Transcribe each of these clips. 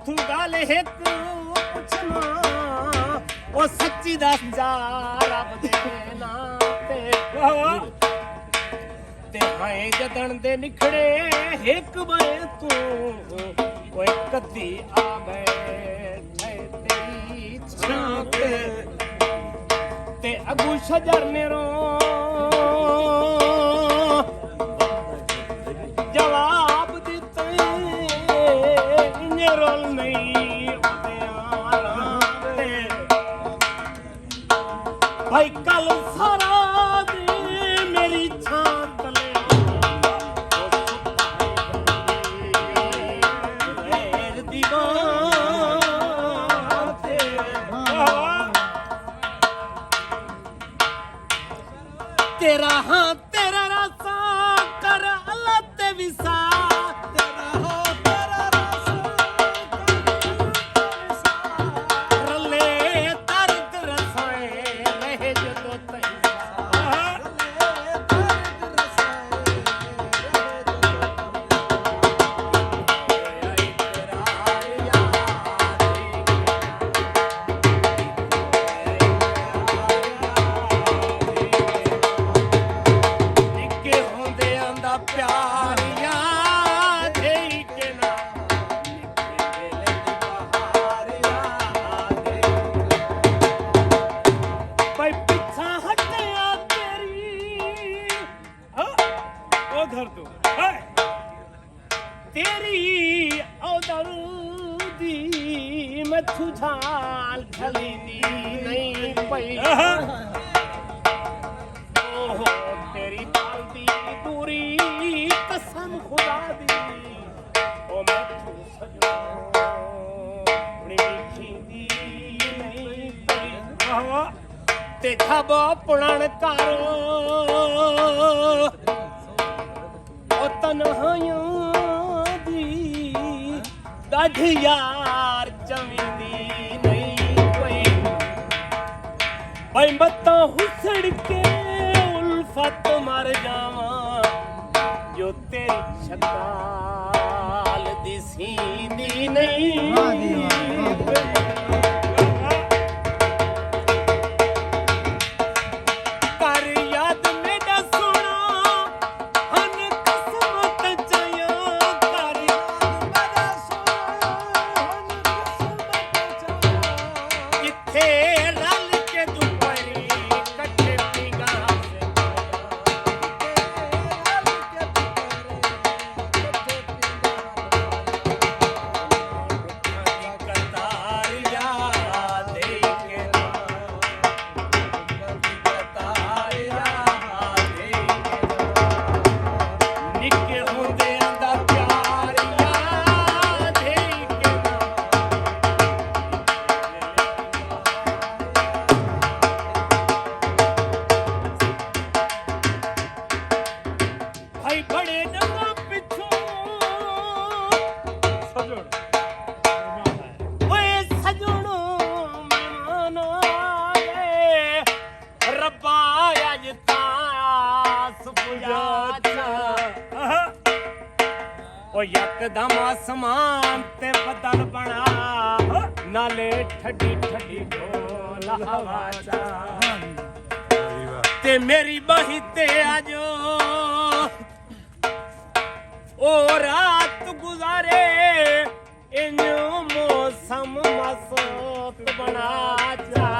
मैथू गल एक पुछना ओ सच्ची दस जा रब दे नाम ते हाए जदन दे निखड़े एक बने तू ओए कदी आ बैठे तेरी छाप ते अगू शजर ने रो जवाब दिते इन्ने रोल नहीं भाई कल सारा दिन मेरी छां तले तेरा हाँ तेरा रासा कर अल्लाह ते विसा तेरा हाँ तेरा रासा रले दर्द रसाए लहे जो तैसा रले दर्द रसाए तेरी औदर दी मैथू झाल झली दी नहीं पई ओहो तेरी बाल दी पूरी कसम खुदा दी ओ मैथू सजो खींदी नहीं पई ते जब पुणन करो ओ तन्हाइयां दाढ़ी यार जमींदी नहीं कोई भाई मत्ता हुसड़ के उल्फत मर जावा जो तेरी शकाल दी सीधी नहीं यकदम आसमान ते बदल बना नाले ठडी ठडी ढोल हवा चा ते मेरी बही ते आजो ओ रात गुजारे इन मौसम मस्त बना चा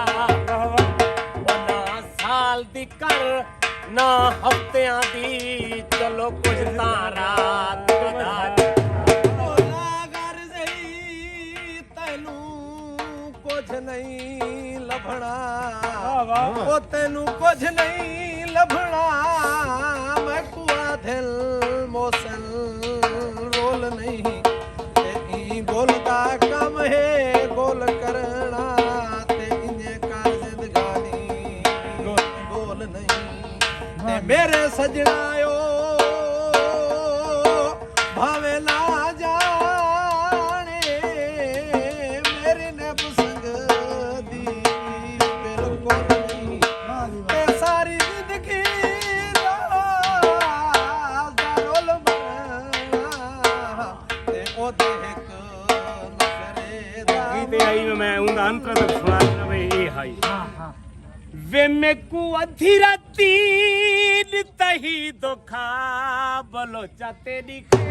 बना साल दी कर ना हफ्तियां दी चलो कुछ तारा नहीं लभना ओ तेनू कुछ नहीं लभना मैं कुआ दिल मौसल रोल नहीं ते ई बोलदा कम है बोल करना ते इन्ने का जिंदगानी बोल नहीं ते मेरे सजना ओ भावे ना जाने मेरे ने सारी जिंदगी रोल बना ते ओ देख नफर ते आई मैं उंदा अंतर तक सुना देना वे ये हाई हाँ हाँ वे में को अधी राती तही तो खा बोलो चाते दिखे